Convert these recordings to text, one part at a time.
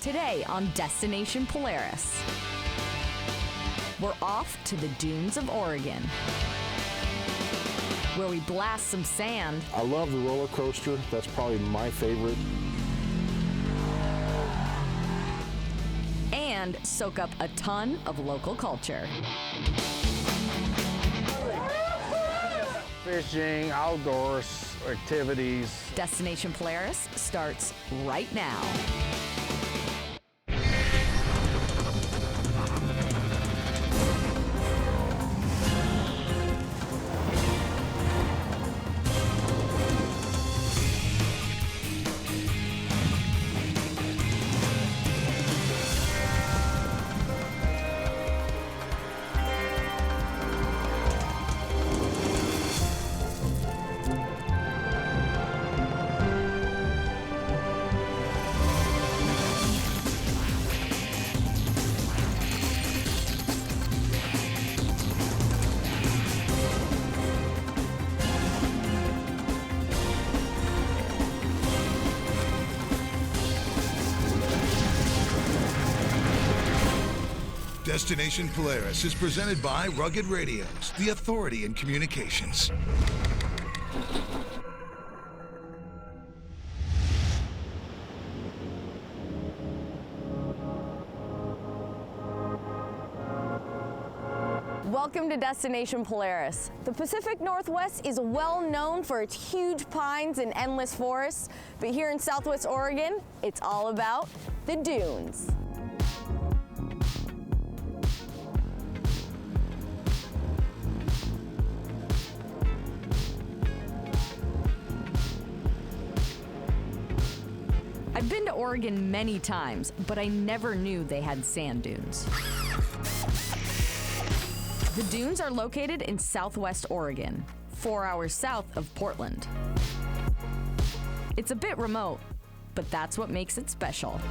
Today on Destination Polaris, we're off to the dunes of Oregon, where we blast some sand. I love the roller coaster. That's probably my favorite. And soak up a ton of local culture. Fishing, outdoors activities. Destination Polaris starts right now. Destination Polaris is presented by Rugged Radios, the authority in communications. Welcome to Destination Polaris. The Pacific Northwest is well known for its huge pines and endless forests, but here in Southwest Oregon, it's all about the dunes. I've been to Oregon many times, but I never knew they had sand dunes. The dunes are located in Southwest Oregon, 4 hours south of Portland. It's a bit remote, but that's what makes it special.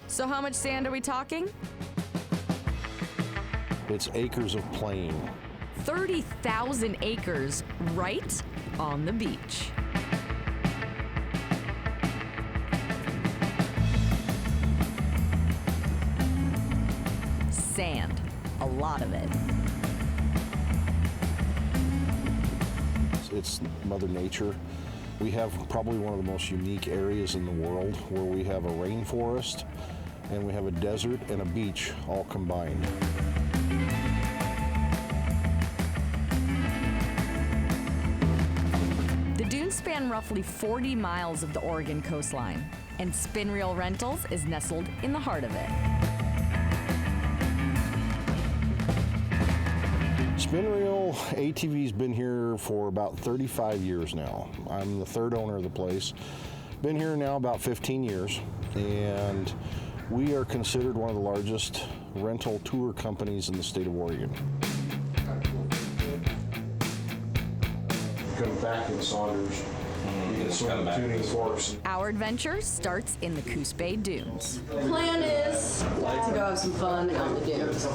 So how much sand are we talking? It's acres of plain. 30,000 acres right on the beach. Sand, a lot of it. It's Mother Nature. We have probably one of the most unique areas in the world where we have a rainforest and we have a desert and a beach all combined. The dunes span roughly 40 miles of the Oregon coastline, and Spin Reel Rentals is nestled in the heart of it. Spin Reel ATV's been here for about 35 years now. I'm the third owner of the place. Been here now about 15 years, and we are considered one of the largest rental tour companies in the state of Oregon. Come back in Saunders. You can swim the tuning forks. Our adventure starts in the Coos Bay Dunes. The plan is to go have some fun on the dunes.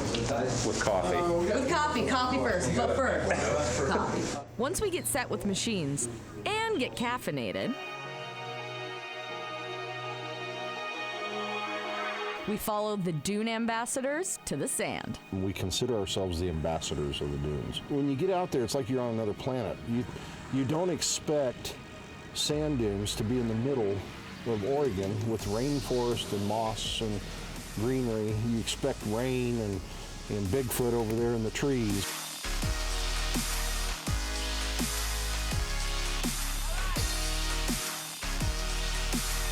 With coffee. With coffee first, but first, coffee. Once we get set with machines and get caffeinated, we follow the dune ambassadors to the sand. We consider ourselves the ambassadors of the dunes. When you get out there, it's like you're on another planet. You don't expect sand dunes to be in the middle of Oregon with rainforest and moss and greenery. You expect rain and Bigfoot over there in the trees.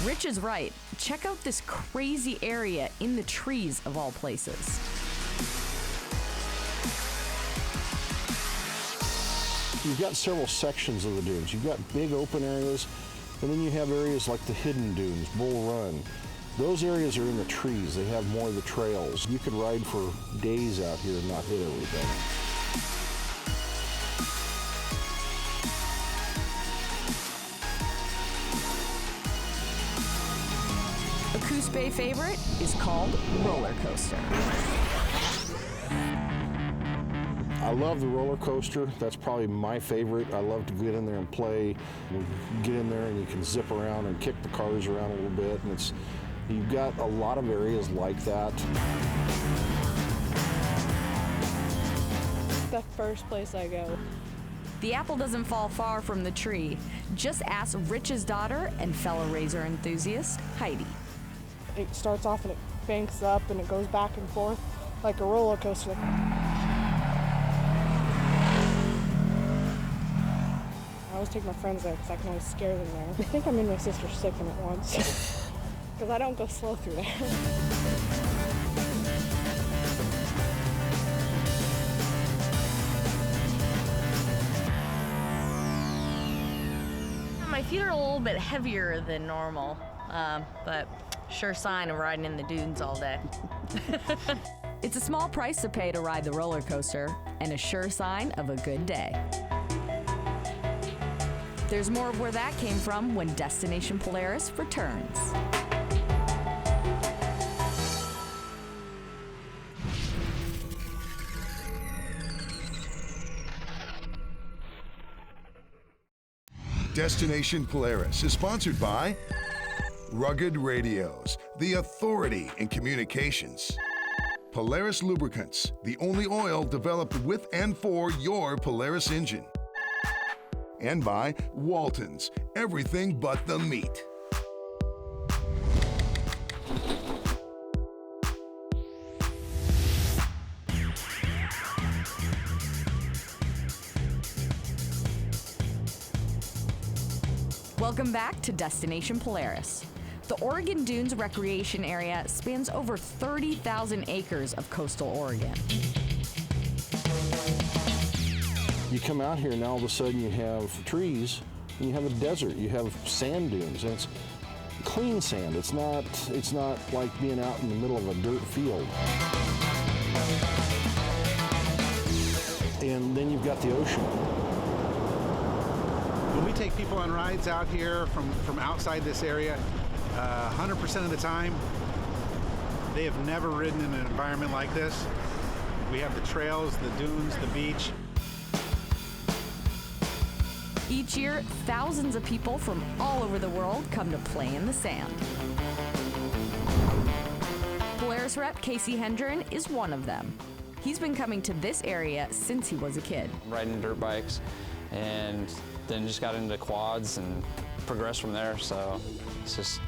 Rich is right. Check out this crazy area in the trees of all places. You've got several sections of the dunes. You've got big open areas, and then you have areas like the hidden dunes, Bull Run. Those areas are in the trees. They have more of the trails. You could ride for days out here and not hit everything. A Coos Bay favorite is called Roller Coaster. I love the roller coaster. That's probably my favorite. I love to get in there and play. You get in there and you can zip around and kick the cars around a little bit, and you've got a lot of areas like that. The first place I go. The apple doesn't fall far from the tree. Just ask Rich's daughter and fellow razor enthusiast, Heidi. It starts off and it banks up and it goes back and forth like a roller coaster. I always take my friends there because I can always scare them there. I think I made my sister sick in it once because I don't go slow through there. My feet are a little bit heavier than normal, but sure sign of riding in the dunes all day. It's a small price to pay to ride the roller coaster, and a sure sign of a good day. There's more of where that came from when Destination Polaris returns. Destination Polaris is sponsored by Rugged Radios, the authority in communications. Polaris Lubricants, the only oil developed with and for your Polaris engine. And by Walton's, everything but the meat. Welcome back to Destination Polaris. The Oregon Dunes Recreation Area spans over 30,000 acres of coastal Oregon. You come out here and all of a sudden you have trees and you have a desert. You have sand dunes, and it's clean sand. It's not like being out in the middle of a dirt field. And then you've got the ocean. When we take people on rides out here from outside this area, 100% of the time, they have never ridden in an environment like this. We have the trails, the dunes, the beach. Each year, thousands of people from all over the world come to play in the sand. Polaris rep Casey Hendren is one of them. He's been coming to this area since he was a kid. Riding dirt bikes, and then just got into quads and progressed from there, so it's just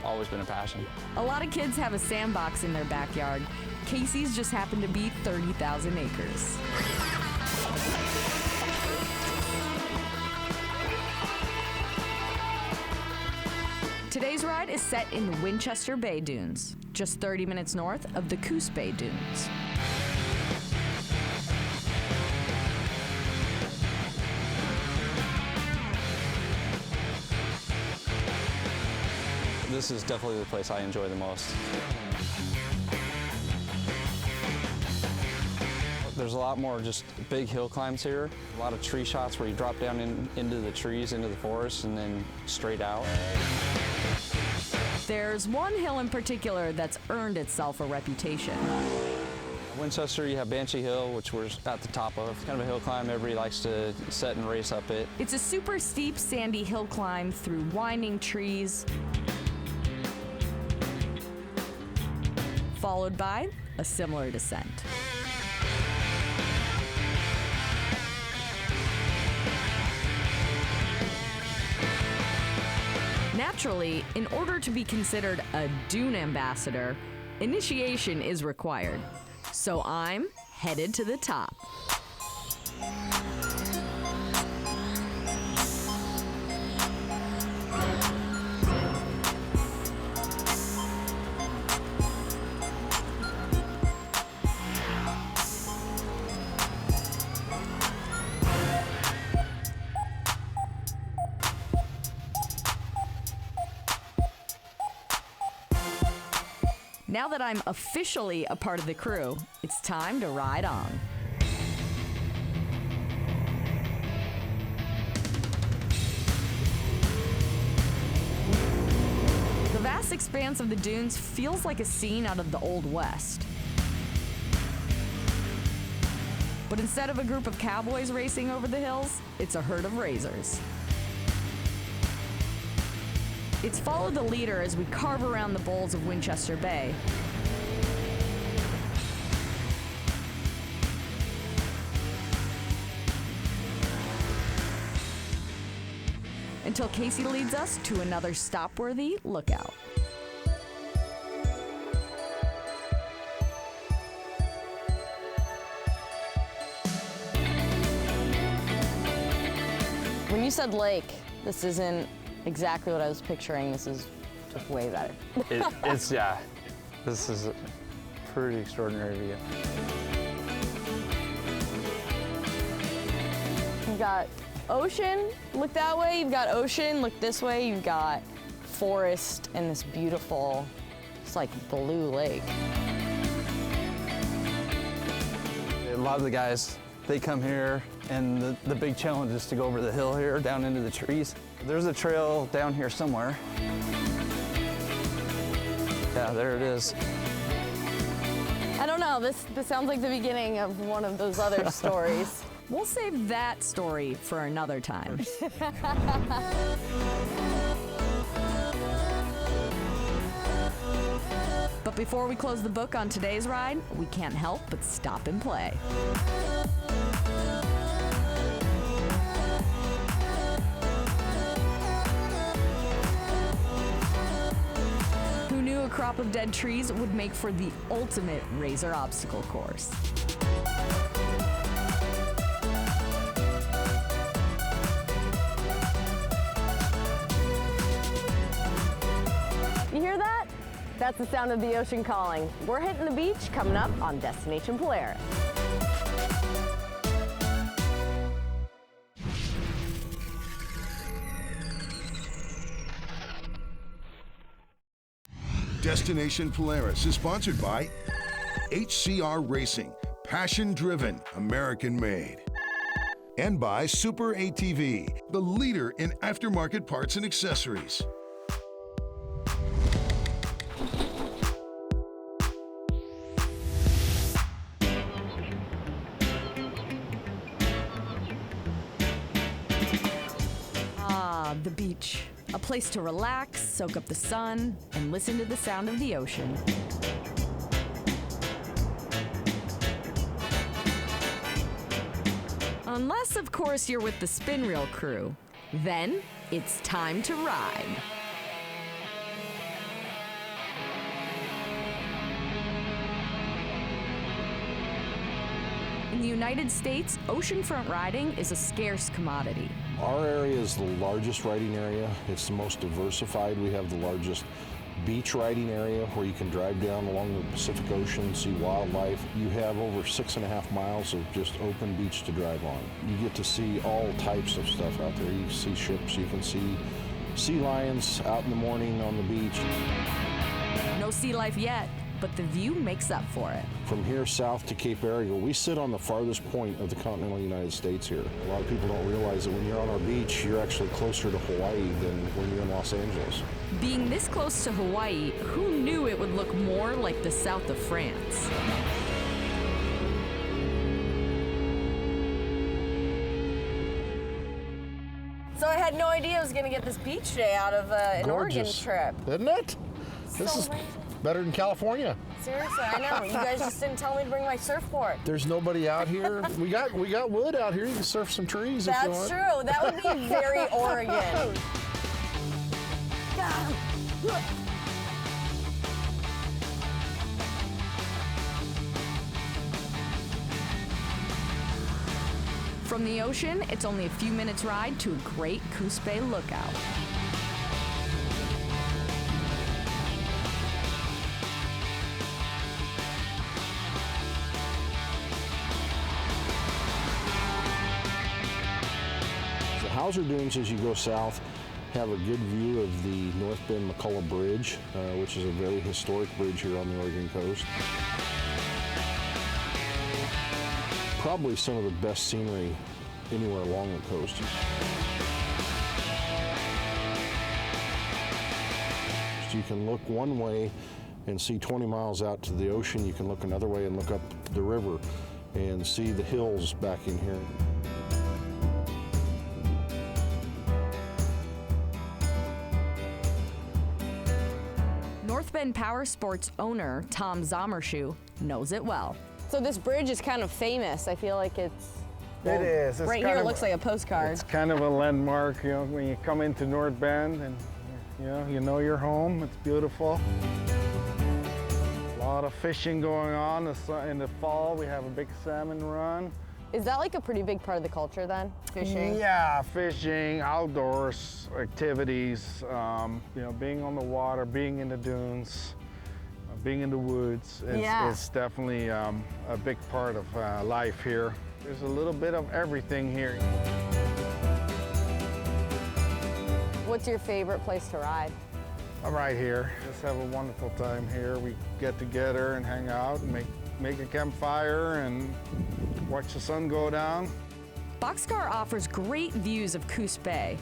always been a passion. A lot of kids have a sandbox in their backyard. Casey's just happened to be 30,000 acres. Today's ride is set in the Winchester Bay Dunes, just 30 minutes north of the Coos Bay Dunes. This is definitely the place I enjoy the most. There's a lot more just big hill climbs here. A lot of tree shots where you drop down into the trees, into the forest, and then straight out. There's one hill in particular that's earned itself a reputation. Winchester, you have Banshee Hill, which we're at the top of. It's kind of a hill climb everybody likes to set and race up it. It's a super steep, sandy hill climb through winding trees, followed by a similar descent. Naturally, in order to be considered a dune ambassador, initiation is required. So I'm headed to the top. Now that I'm officially a part of the crew, it's time to ride on. The vast expanse of the dunes feels like a scene out of the Old West. But instead of a group of cowboys racing over the hills, it's a herd of razors. It's follow the leader as we carve around the bowls of Winchester Bay. Until Casey leads us to another stop-worthy lookout. When you said lake, this isn't exactly what I was picturing. This is just way better. Yeah, this is a pretty extraordinary view. You've got ocean, look that way. You've got ocean, look this way. You've got forest and this beautiful, it's like blue lake. A lot of the guys, they come here, and the big challenge is to go over the hill here, down into the trees. There's a trail down here somewhere. Yeah, there it is. I don't know, this sounds like the beginning of one of those other stories. We'll save that story for another time. But before we close the book on today's ride, we can't help but stop and play. Who knew a crop of dead trees would make for the ultimate razor obstacle course? You hear that? That's the sound of the ocean calling. We're hitting the beach coming up on Destination Polaris. Destination Polaris is sponsored by HCR Racing, passion-driven, American-made. And by Super ATV, the leader in aftermarket parts and accessories. The beach. A place to relax, soak up the sun, and listen to the sound of the ocean. Unless, of course, you're with the spin reel crew. Then it's time to ride. In the United States, oceanfront riding is a scarce commodity. Our area is the largest riding area. It's the most diversified. We have the largest beach riding area where you can drive down along the Pacific Ocean, see wildlife. You have over 6.5 miles of just open beach to drive on. You get to see all types of stuff out there. You can see ships, you can see sea lions out in the morning on the beach. No sea life yet, but the view makes up for it. From here south to Cape Arago, we sit on the farthest point of the continental United States here. A lot of people don't realize that when you're on our beach, you're actually closer to Hawaii than when you're in Los Angeles. Being this close to Hawaii, who knew it would look more like the south of France? So I had no idea I was going to get this beach day out of an Oregon Gorgeous. trip. Isn't it? This is better than California. Seriously, I know. You guys just didn't tell me to bring my surfboard. There's nobody out here. We got wood out here. You can surf some trees if you That's want. true. That would be very Oregon. From the ocean, it's only a few minutes' ride to a great Coos Bay lookout. The Hauser Dunes, as you go south, have a good view of the North Bend McCullough Bridge, which is a very historic bridge here on the Oregon coast. Probably some of the best scenery anywhere along the coast. So you can look one way and see 20 miles out to the ocean. You can look another way and look up the river. and see the hills back in here. North Bend Power Sports owner Tom Zomershoe knows it well. So this bridge is kind of famous. I feel like it's... It is. It's right kind here it of looks like a postcard. It's kind of a landmark, you know, when you come into North Bend and you know you're home. It's beautiful. A lot of fishing going on. In the fall, we have a big salmon run. Is that like a pretty big part of the culture then? Fishing? Yeah, fishing, outdoors activities, you know, being on the water, being in the dunes, being in the woods. It's definitely a big part of life here. There's a little bit of everything here. What's your favorite place to ride? I'm right here. Just have a wonderful time here. We get together and hang out and make a campfire and watch the sun go down. Boxcar offers great views of Coos Bay,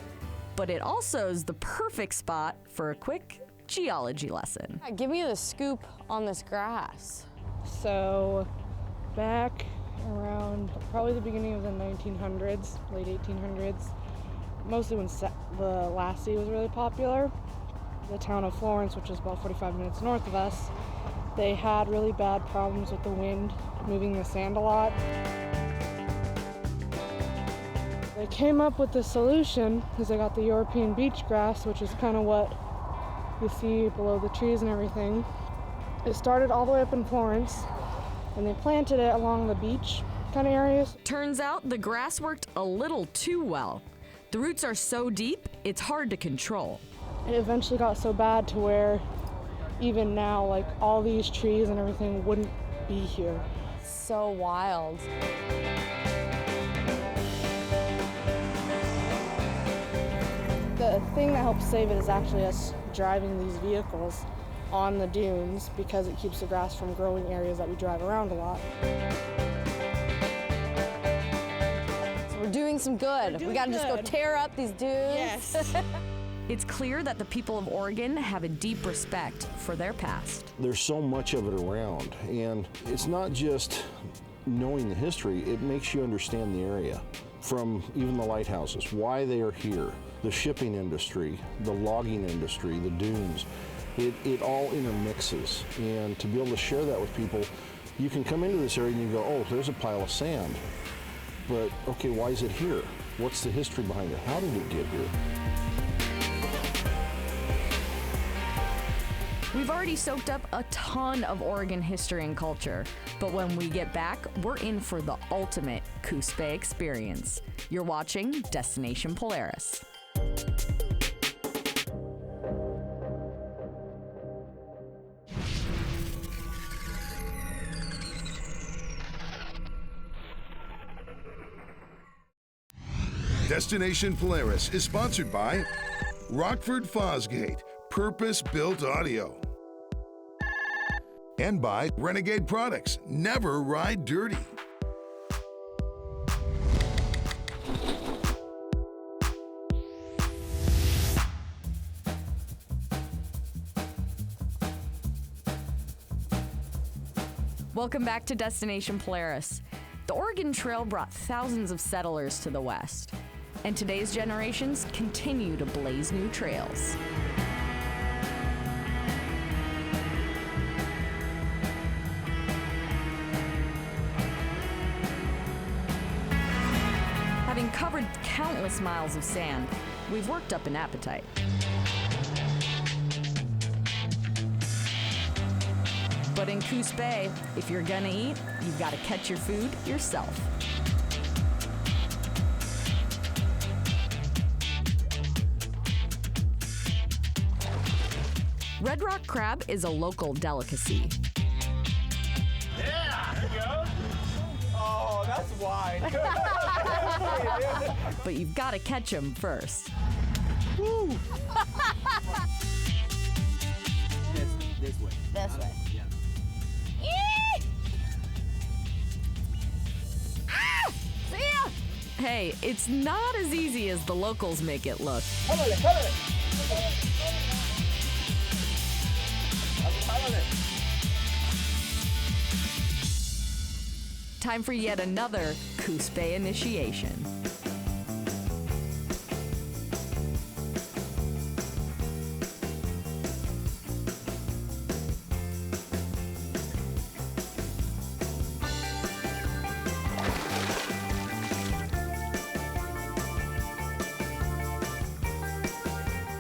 but it also is the perfect spot for a quick geology lesson. Give me the scoop on this grass. So back around probably the beginning of the 1900s, late 1800s, mostly when the Lassie was really popular, the town of Florence, which is about 45 minutes north of us, they had really bad problems with the wind moving the sand a lot. They came up with the solution because they got the European beach grass, which is kind of what you see below the trees and everything. It started all the way up in Florence, and they planted it along the beach kind of areas. Turns out the grass worked a little too well. The roots are so deep, it's hard to control. It eventually got so bad to where even now, like, all these trees and everything wouldn't be here. So wild. The thing that helps save it is actually us driving these vehicles on the dunes because it keeps the grass from growing areas that we drive around a lot. So we're doing some good. We gotta just go tear up these dunes. Yes. It's clear that the people of Oregon have a deep respect for their past. There's so much of it around, and it's not just knowing the history, it makes you understand the area. From even the lighthouses, why they are here, the shipping industry, the logging industry, the dunes, it all intermixes. And to be able to share that with people, you can come into this area and you go, oh, there's a pile of sand. But okay, why is it here? What's the history behind it? How did it get here? We've already soaked up a ton of Oregon history and culture, but when we get back, we're in for the ultimate Coos Bay experience. You're watching Destination Polaris. Destination Polaris is sponsored by Rockford Fosgate, purpose-built audio. And by Renegade Products, never ride dirty. Welcome back to Destination Polaris. The Oregon Trail brought thousands of settlers to the West, and today's generations continue to blaze new trails. Having covered countless miles of sand, we've worked up an appetite. But in Coos Bay, if you're gonna eat, you've got to catch your food yourself. Red Rock crab is a local delicacy. Yeah, there you go. Oh, that's wide. But you've got to catch them first. Woo. This way. This way. Yeah. Ah! See ya! Hey, it's not as easy as the locals make it look. time for yet another Coos Bay initiation.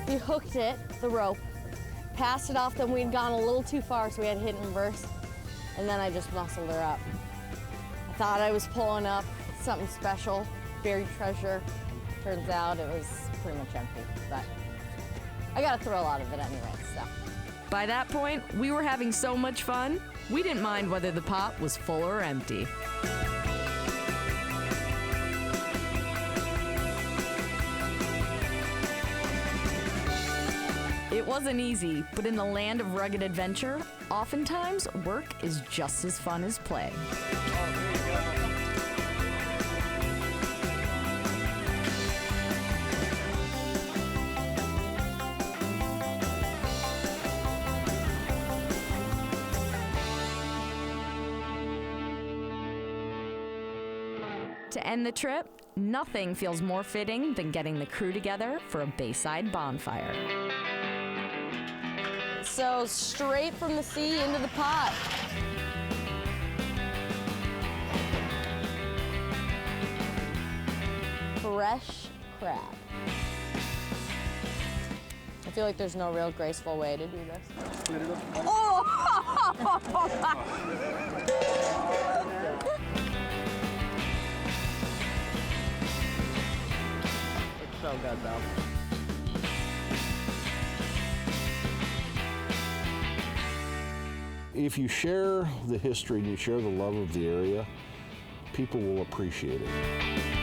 We hooked it, the rope, passed it off, then we'd gone a little too far, so we had to hit in reverse, and then I just muscled her up. I thought I was pulling up something special, buried treasure. Turns out it was pretty much empty, but I got a thrill out of it anyway, so. By that point, we were having so much fun, we didn't mind whether the pot was full or empty. It wasn't easy, but in the land of rugged adventure, oftentimes work is just as fun as play. To end the trip, nothing feels more fitting than getting the crew together for a bayside bonfire. So straight from the sea into the pot. Fresh crab. I feel like there's no real graceful way to do this. Oh! It's so good though. If you share the history and you share the love of the area, people will appreciate it.